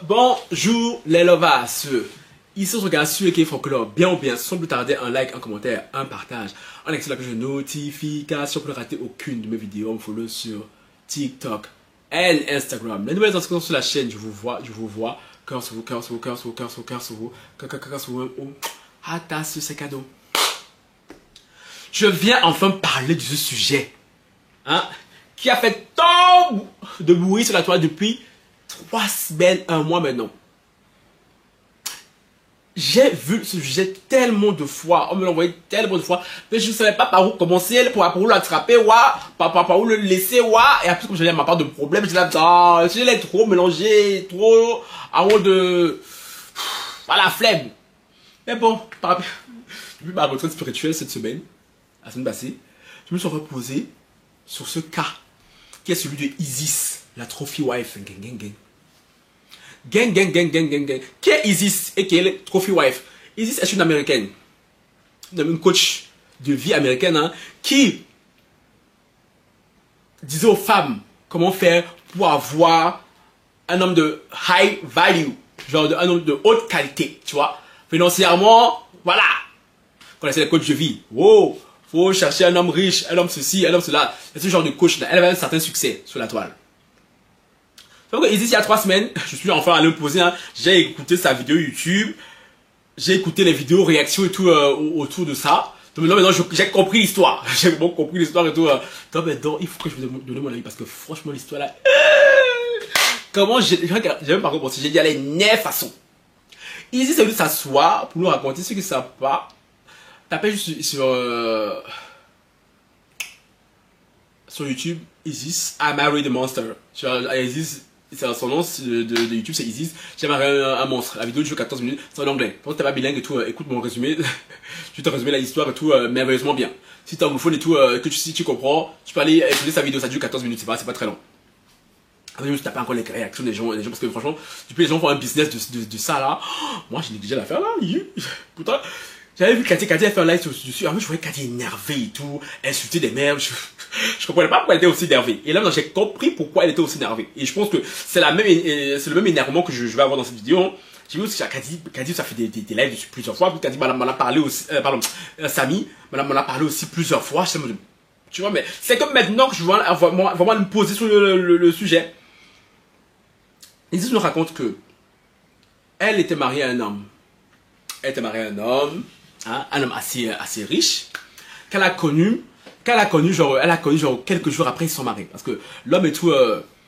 Bonjour les lovas. Ici on se regarde sur Eke Folklore. Bien ou bien, sans plus tarder, un like, un commentaire, un partage, un accès à la cloche de notification pour ne rater aucune de mes vidéos. On me follow sur TikTok et Instagram. Les nouvelles inscriptions sur la chaîne, je vous vois. Cœur sur vous, cœur sur vous, cœur sur vous, cœur sur vous, cœur sur vous, cœur sur vous. Hâte sur ces cadeaux. Je viens enfin parler de ce sujet, qui a fait tant de bruit sur la toile depuis 3 semaines, 1 mois maintenant. J'ai vu ce sujet tellement de fois, on me l'a envoyé tellement de fois, mais je ne savais pas par où commencer, par où l'attraper, par où le laisser, et après comme j'avais ma part de problème, je l'ai trop mélangé, trop avant de... Voilà, flemme. Mais bon, depuis ma retraite spirituelle cette semaine, la semaine passée, je me suis reposé sur ce cas, qui est celui de Isis, la trophy wife. Gang. Qui est Isis et qui est la trophy wife? Isis est une américaine, une coach de vie américaine, qui disait aux femmes comment faire pour avoir un homme de high value, genre un homme de haute qualité, tu vois, financièrement, voilà. Quand c'est les coachs de vie, faut chercher un homme riche, un homme ceci, un homme cela. C'est ce genre de coach là. Elle avait un certain succès sur la toile. Donc Isis, il y a 3 semaines, je suis enfin allé me poser, j'ai écouté sa vidéo YouTube, j'ai écouté les vidéos réactions et tout autour de ça. Donc maintenant j'ai compris l'histoire. J'ai bon compris l'histoire et tout. Donc maintenant, il faut que je vous donne mon avis parce que franchement l'histoire là... Comment j'ai même pas compris, j'ai dit allez, 9 façons. Isis c'est venu s'asseoir pour nous raconter ce qui ne savent pas. Tapez juste sur YouTube, Isis, I married a monster. Isis, son nom de YouTube c'est Isis, j'ai marié un monstre. La vidéo dure 14 minutes, c'est en anglais. Quand t'es pas bilingue et tout, écoute mon résumé. Je te résumer l'histoire et tout merveilleusement bien. Si t'es anglophone et tout, si tu comprends, tu peux aller écouter sa vidéo, ça dure 14 minutes, c'est pas très long. Je me suis tapé encore les réactions des gens parce que franchement, depuis les gens font un business de ça là. Moi j'ai négligé l'affaire là. Pourtant, j'avais vu Cathy faire un live dessus. Je voyais Cathy énervée et tout, insulter des mères. Je comprenais pas pourquoi elle était aussi énervée. Et là, j'ai compris pourquoi elle était aussi énervée. Et je pense que c'est le même énervement que je vais avoir dans cette vidéo. J'ai vu aussi Cathy, ça fait des lives dessus plusieurs fois. Puis Cathy m'en a parlé aussi, Samy m'en a parlé aussi plusieurs fois. Tu vois, mais c'est comme maintenant que je vois vraiment me poser sur le sujet. Isis nous raconte que elle était mariée à un homme. Elle était mariée à un homme assez riche, qu'elle a connu genre quelques jours après ils sont mariés. Parce que l'homme et tout,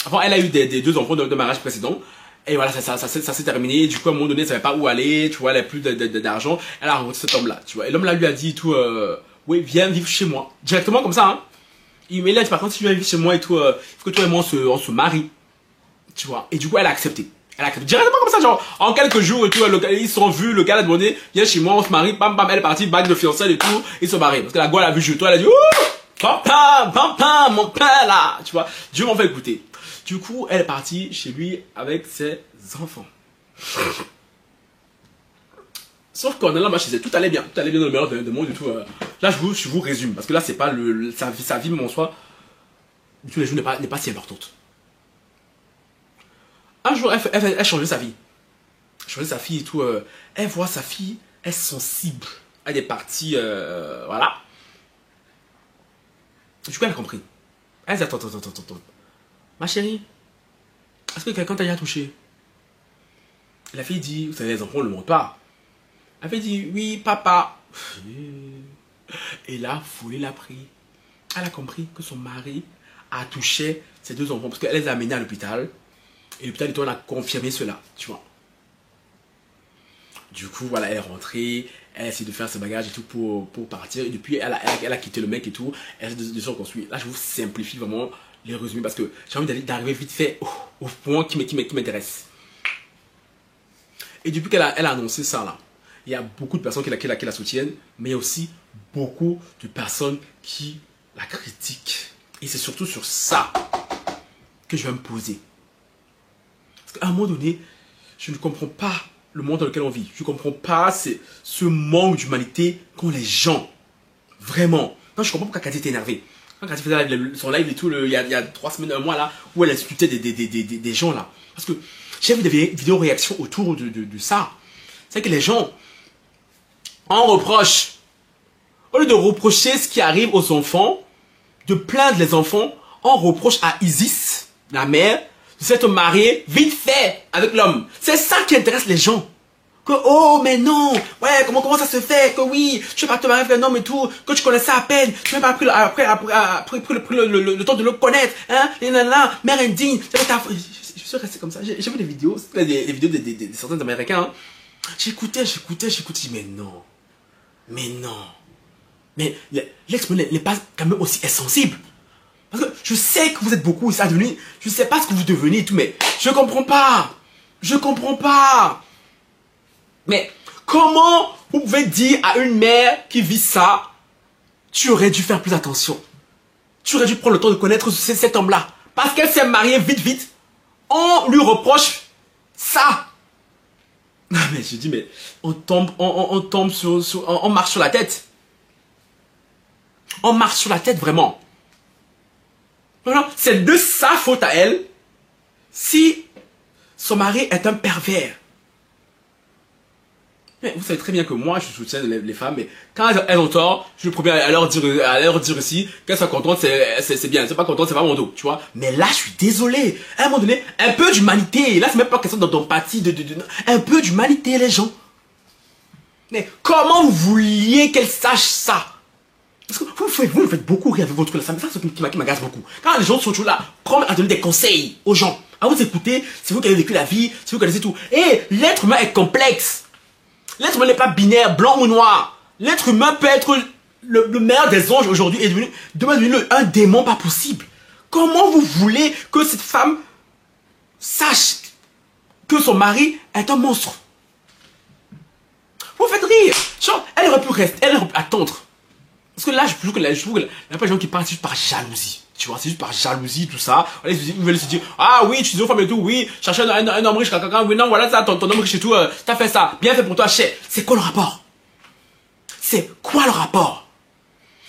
avant elle a eu des 2 enfants de mariage précédent. Et voilà, ça s'est terminé. Du coup, à un moment donné, elle savait pas où aller, tu vois, elle avait plus d'argent. Elle a rencontré cet homme-là, tu vois. Et l'homme là lui a dit tout, oui, viens vivre chez moi. Directement comme ça, Mais là, par contre, si tu viens vivre chez moi et tout, il faut que toi et moi on se marie. Tu vois. Et du coup, elle a accepté. Directement comme ça, genre, en quelques jours et tout, ils sont vus, le gars a demandé, viens chez moi, on se marie, bam, elle est partie, bague de fiançailles et tout, ils sont mariés. Parce que la gueule a vu chez toi, elle a dit, ouh, papa, mon père là, tu vois. Dieu m'en fait écouter. Du coup, elle est partie chez lui avec ses enfants. Sauf qu'en allant chez elle, tout allait bien dans le meilleur de monde et tout. Là, je vous résume, parce que là, c'est pas sa vie, mon soi, tous les jours n'est pas si importante. Un jour, elle changeait sa vie. Changeait sa fille et tout. Elle voit sa fille, elle est sensible à des parties, voilà. Du coup, elle a compris. Elle dit, attends. Ma chérie, est-ce que quelqu'un t'a déjà touché? Et la fille dit, vous savez, les enfants ne le montrent pas. La fille dit, oui, papa. Et là, folie l'a pris. Elle a compris que son mari a touché ses 2 enfants parce qu'elle les a amenés à l'hôpital. Et l'hôpital on a confirmé cela, tu vois. Du coup, voilà, elle est rentrée, elle a essayé de faire ses bagages et tout pour partir. Et depuis, elle a quitté le mec et tout. Elle a de se reconstruire. Là, je vous simplifie vraiment les résumés parce que j'ai envie d'arriver vite fait au point qui m'intéresse. Et depuis qu'elle a annoncé ça là, il y a beaucoup de personnes qui la soutiennent, mais il y a aussi beaucoup de personnes qui la critiquent. Et c'est surtout sur ça que je vais me poser. À un moment donné, je ne comprends pas le monde dans lequel on vit. Je ne comprends pas ce manque d'humanité qu'ont les gens. Vraiment. Non, je comprends pourquoi Cathy est énervée. Quand Cathy faisait son live et tout, il y a 3 semaines, un mois là, où elle discutait des gens là. Parce que j'ai vu des vidéos réactions autour de ça. C'est que les gens en reprochent. Au lieu de reprocher ce qui arrive aux enfants, de plaindre les enfants, on reproche à Isis, la mère, de s'être mariée vite fait avec l'homme. C'est ça qui intéresse les gens. Que, oh, mais non, ouais, comment ça se fait, que oui, tu vas pas te marier avec un homme et tout, que tu connaissais à peine, tu n'as pas pris le temps de le connaître, hein, mère indigne, je suis resté comme ça, j'ai vu des vidéos, des vidéos de certains Américains, hein. J'écoutais, mais non, mais l'ex n'est pas quand même aussi insensible. Parce que je sais que vous êtes beaucoup, ça devenu, je sais pas ce que vous devenez et tout, mais je comprends pas. Mais comment vous pouvez dire à une mère qui vit ça, tu aurais dû faire plus attention. Tu aurais dû prendre le temps de connaître cet homme-là. Parce qu'elle s'est mariée vite, on lui reproche ça. Non mais je dis, mais on tombe on marche sur la tête. On marche sur la tête vraiment. Non, c'est de sa faute à elle si son mari est un pervers. Mais vous savez très bien que moi, je soutiens les femmes, mais quand elles ont tort, je suis le premier à leur dire aussi qu'elles soient contentes, c'est bien. C'est pas contente, c'est pas mon dos, tu vois. Mais là, je suis désolé. À un moment donné, un peu d'humanité. Là, c'est même pas question d'empathie, un peu d'humanité, les gens. Mais comment vous vouliez qu'elles sachent ça? Parce que vous me faites beaucoup rire avec votre femme. Ça, c'est ce qui m'agace beaucoup. Quand les gens sont toujours là, prendre à donner des conseils aux gens, à vous écouter, c'est vous qui avez vécu la vie, c'est vous qui connaissez tout. Et l'être humain est complexe. L'être humain n'est pas binaire, blanc ou noir. L'être humain peut être le meilleur des anges aujourd'hui et demain devenu un démon pas possible. Comment vous voulez que cette femme sache que son mari est un monstre? Vous faites rire. Genre, elle aurait pu rester, elle aurait pu attendre. Parce que là, je trouve que il y a pas de gens qui parlent juste par jalousie. Tu vois, c'est juste par jalousie, tout ça. Ils veulent se dire, ah oui, tu dis aux femmes et tout, oui, chercher un homme riche, oui, non, voilà, ça, ton homme riche et tout, t'as fait ça, bien fait pour toi, cher. C'est quoi le rapport? C'est quoi le rapport?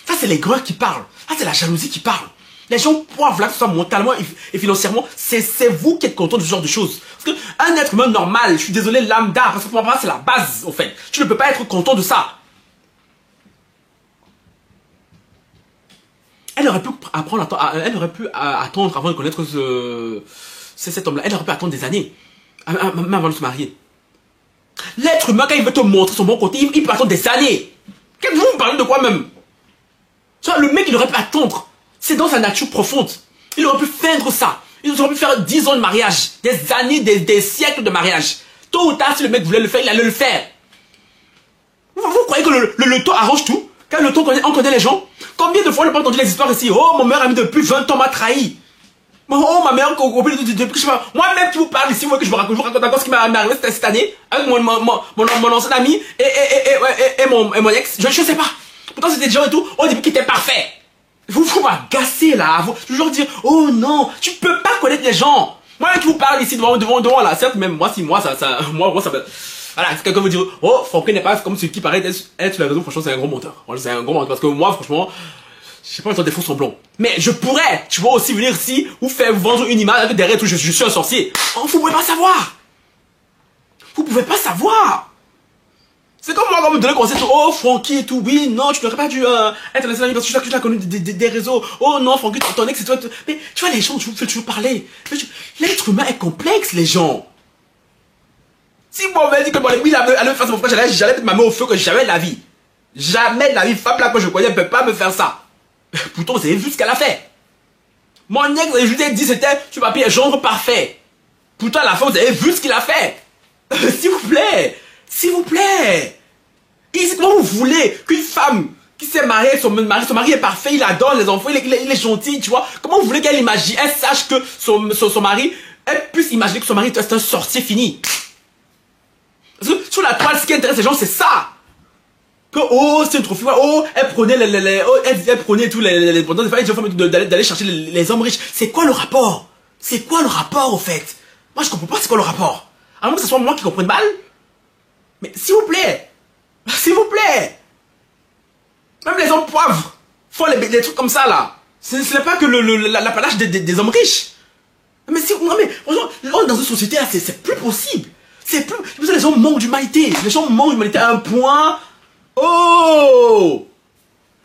Ça, c'est les greurs qui parlent. Ça, c'est la jalousie qui parle. Les gens poivent là, que ce soit mentalement et financièrement, c'est vous qui êtes content de ce genre de choses. Parce qu'un être humain normal, je suis désolé, lambda, parce que pour moi, c'est la base, au fait. Tu ne peux pas être content de ça. Elle aurait pu apprendre, elle aurait pu attendre avant de connaître cet homme-là. Elle aurait pu attendre des années, même avant de se marier. L'être humain, quand il veut te montrer son bon côté, il peut attendre des années. Qu'est-ce que vous parlez de quoi même? Le mec, il aurait pu attendre. C'est dans sa nature profonde. Il aurait pu feindre ça. Il aurait pu faire 10 ans de mariage, des années, des siècles de mariage. Tôt ou tard, si le mec voulait le faire, il allait le faire. Vous croyez que le temps arrange tout? Quand le temps, on connaît les gens. Combien de fois on n'a pas entendu les histoires ici? Oh, mon meilleur ami depuis 20 ans m'a trahi. Oh, ma meilleure copine depuis je sais pas. Moi-même qui vous parle ici, moi que je vous raconte encore ce qui m'est arrivé cette année avec mon ancien ami et mon ex. Je sais pas. Pourtant c'était des gens et tout. On dit qu'il était parfait. Vous m'agacez là. Vous toujours dire, oh non, tu peux pas connaître les gens. Moi qui vous parle ici devant là. Certes, même moi, moi ça me... Voilà, si quelqu'un veut dire, oh, Francky n'est pas comme celui qui paraît être sur la raison, franchement, c'est un gros menteur. C'est un gros menteur. Parce que moi, franchement, je sais pas le temps des faux semblants. Mais je pourrais, tu vois, aussi venir ici, vous faire vendre une image avec derrière tout, je suis un sorcier. Oh, vous pouvez pas savoir. Vous pouvez pas savoir. C'est comme moi, quand vous me donnez conseil, oh, Francky et tout, oui, non, tu n'aurais pas dû être laissé parce que tu l'as connu des réseaux. Oh non, Francky, ton ex, c'est toi. Mais tu vois, les gens, tu veux toujours parler. L'être humain est complexe, les gens. Si moi on m'avait dit que mon ami allait faire ça mon frère, j'allais mettre ma main au feu que jamais de la vie. Jamais de la vie, femme là que je connais ne peut pas me faire ça. Pourtant, vous avez vu ce qu'elle a fait. Mon ex, je lui ai dit, c'était, tu m'as payé gendre parfait. Pourtant, à la fin, vous avez vu ce qu'il a fait. S'il vous plaît. S'il vous plaît. Comment vous voulez qu'une femme qui s'est mariée, son mari est parfait, il adore les enfants, il est gentil, tu vois. Comment vous voulez qu'elle imagine, elle sache que son mari, elle puisse imaginer que son mari est un sorcier fini. Parce que sur la toile, ce qui intéresse les gens, c'est ça. Que, oh, c'est une trophée, oh, elle prenait elle prenait tous les d'aller chercher les hommes riches. C'est quoi le rapport? C'est quoi le rapport, au fait? Moi, je comprends pas c'est quoi le rapport. À moins que ce soit moi qui comprenne mal. Mais, s'il vous plaît. S'il vous plaît. Même les hommes poivres font des trucs comme ça, là. Ce n'est pas que l'apanage des hommes riches. Mais si, non mais, franchement, on est dans une société là, c'est plus possible. C'est plus, les gens manquent d'humanité. Les gens manquent d'humanité à un point. Oh!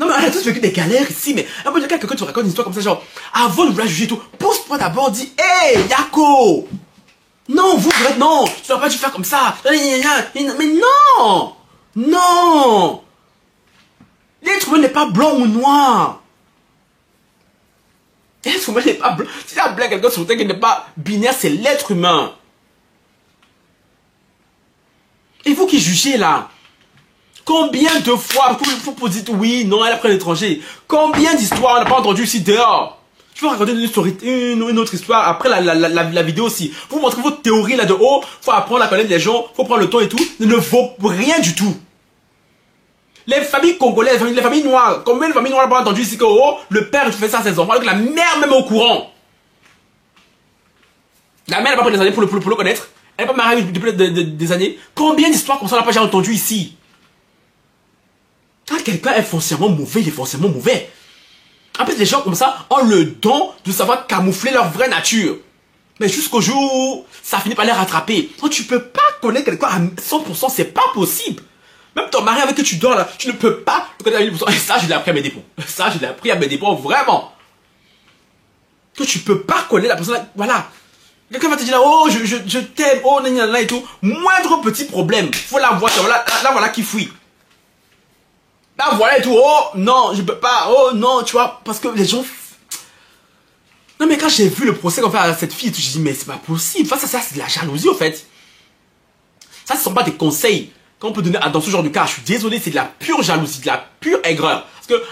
Non mais on a tous vécu des galères ici, mais un peu de quelqu'un te raconte une histoire comme ça, genre, avant de vouloir juger tout, pose-toi d'abord, dis, hé, Yako! Non, non, tu n'aurais pas dû faire comme ça. Mais non! Non! L'être humain n'est pas blanc ou noir. L'être humain n'est pas blanc. Si tu as blanc quelqu'un sur terre qui n'est pas binaire, c'est l'être humain. Et vous qui jugez là, combien de fois, vous dites oui, non, elle a pris l'étranger. Combien d'histoires on n'a pas entendu ici dehors? Je vais raconter une autre histoire après la vidéo aussi. Vous montrez votre théorie là de haut, faut apprendre à connaître les gens, faut prendre le temps et tout, ne vaut rien du tout. Les familles congolaises, les familles noires, combien de familles noires n'ont pas entendu ici que oh, le père fait ça à ses enfants, alors que la mère même est au courant. La mère n'a pas pris des années pour le connaître. Elle n'est pas mariée depuis des années. Combien d'histoires comme ça on n'a pas déjà entendu ici? Quand quelqu'un est foncièrement mauvais, il est foncièrement mauvais. En plus, les gens comme ça ont le don de savoir camoufler leur vraie nature. Mais jusqu'au jour où ça finit par les rattraper. Donc tu peux pas connaître quelqu'un à 100%, c'est pas possible. Même ton mari avec qui tu dors là, tu ne peux pas le connaître à 1000%. Et ça, je l'ai appris à mes dépens. Ça, je l'ai appris à mes dépens, vraiment. Que tu peux pas connaître la personne là, voilà. Quelqu'un va te dire là, oh, je t'aime, oh, nanana et tout. Moindre petit problème, faut la voir, là, voilà qui fuit. Là, voilà et tout, oh, non, je peux pas, oh, non, tu vois, parce que les gens... Non, mais quand j'ai vu le procès qu'on fait à cette fille, je me dis, mais c'est pas possible, ça, c'est de la jalousie, en fait. Ça, ce sont pas des conseils qu'on peut donner dans ce genre de cas. Je suis désolé, c'est de la pure jalousie, de la pure aigreur. Parce que,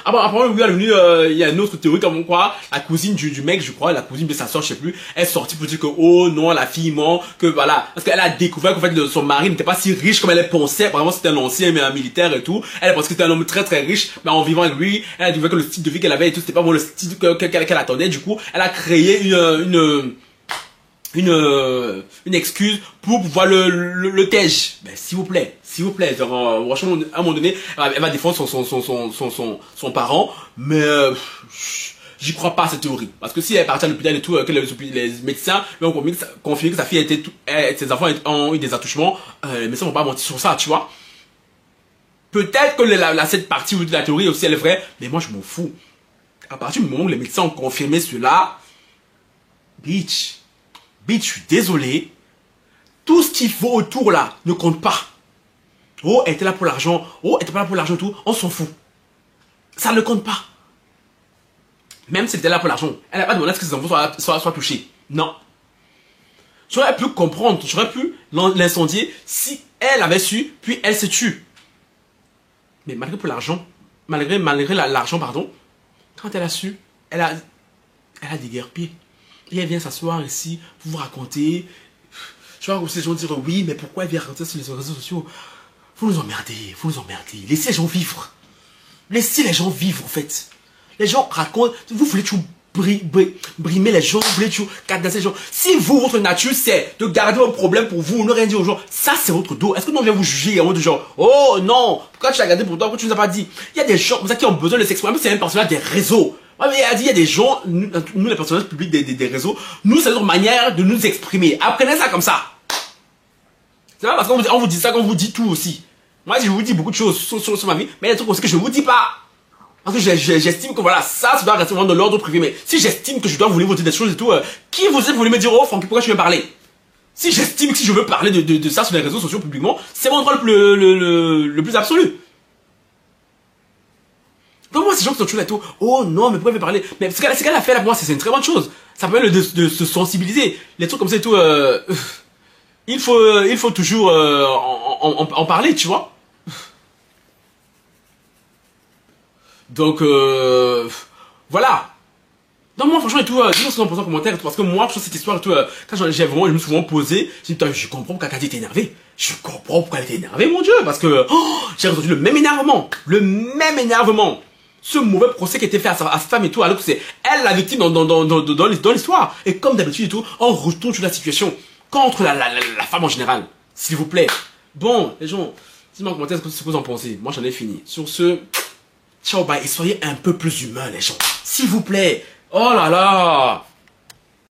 il y a une autre théorie comme quoi, la cousine du mec, je crois, la cousine de sa soeur, je sais plus, est sortie pour dire que, oh non, la fille ment, que voilà. Parce qu'elle a découvert qu'en fait, son mari n'était pas si riche comme elle pensait. Apparemment, c'était un ancien, mais un militaire et tout. Elle pensait que c'était un homme très très riche, mais en vivant avec lui, elle a découvert que le style de vie qu'elle avait et tout, c'était pas vraiment le style qu'elle attendait. Du coup, elle a créé une excuse pour pouvoir le tège. Ben, s'il vous plaît, genre, franchement, à un moment donné, elle va défendre son parent, mais j'y crois pas à cette théorie. Parce que si elle est partie à l'hôpital et tout, que les médecins lui ont confirmé que sa fille ses enfants ont eu des attouchements, les médecins vont pas mentir sur ça, tu vois. Peut-être que cette partie de la théorie aussi elle est vraie, mais moi je m'en fous. À partir du moment où les médecins ont confirmé cela, bitch, je suis désolé. Tout ce qu'il faut autour là ne compte pas. Oh, elle était là pour l'argent. Oh, elle était pas là pour l'argent tout. On s'en fout. Ça ne compte pas. Même si elle était là pour l'argent, elle n'a pas demandé à ce que ses enfants soient touchés. Non. J'aurais pu comprendre, j'aurais pu l'incendier si elle avait su, puis elle se tue. Mais malgré pour l'argent, malgré l'argent, pardon, quand elle a su, elle a déguerpi. Et elle vient s'asseoir ici pour vous raconter. Je vois aussi les gens dire oui, mais pourquoi elle vient raconter sur les réseaux sociaux? Vous nous emmerdez, Laissez les gens vivre. Laissez les gens vivre en fait. Les gens racontent, vous voulez toujours brimer les gens, vous voulez toujours cadenasser les gens. Si vous, votre nature, c'est de garder vos problèmes pour vous, ne rien dire aux gens, ça c'est votre dos. Est-ce que nous on vient vous juger en mode genre, oh non, pourquoi tu l'as gardé pour toi, pourquoi tu nous as pas dit? Il y a des gens comme ça qui ont besoin de s'exprimer, c'est un personnage des réseaux. Ouais, mais il y a des gens, nous les personnages publics des réseaux, nous c'est notre manière de nous exprimer. Apprenez ça comme ça. C'est pas parce qu'on vous dit ça qu'on vous dit tout aussi. Moi je vous dis beaucoup de choses sur ma vie, mais il y a des trucs aussi que je ne vous dis pas. Parce que j'estime que voilà, ça doit rester vraiment dans l'ordre privé. Mais si j'estime que je dois vous dire des choses et tout, qui vous êtes voulu me dire, oh Francky, pourquoi tu viens parler? Si j'estime que si je veux parler de ça sur les réseaux sociaux publiquement, c'est mon droit le plus absolu. Donc moi, ces gens qui sont toujours là et tout, oh non, mais pourquoi il veut parler? Mais ce qu'elle a fait là, pour moi, c'est une très bonne chose. Ça permet de se sensibiliser. Les trucs comme ça et tout, il faut toujours en parler, tu vois. Donc, voilà. Donc moi, franchement, et tout, dis-moi ce que vous en pensez en commentaire, parce que moi, sur cette histoire et tout, quand je me suis souvent posé, j'ai dit, je comprends pourquoi Kadi était énervé. Je comprends pourquoi elle était énervée, mon Dieu, parce que j'ai ressenti le même énervement. Ce mauvais procès qui était fait à sa femme et tout, alors que c'est elle la victime dans l'histoire. Et comme d'habitude et tout, on retourne sur la situation contre la femme en général. S'il vous plaît. Bon, les gens, dites-moi en commentaire ce que vous en pensez. Moi, j'en ai fini. Sur ce, ciao, bye, et soyez un peu plus humains, les gens. S'il vous plaît. Oh là là.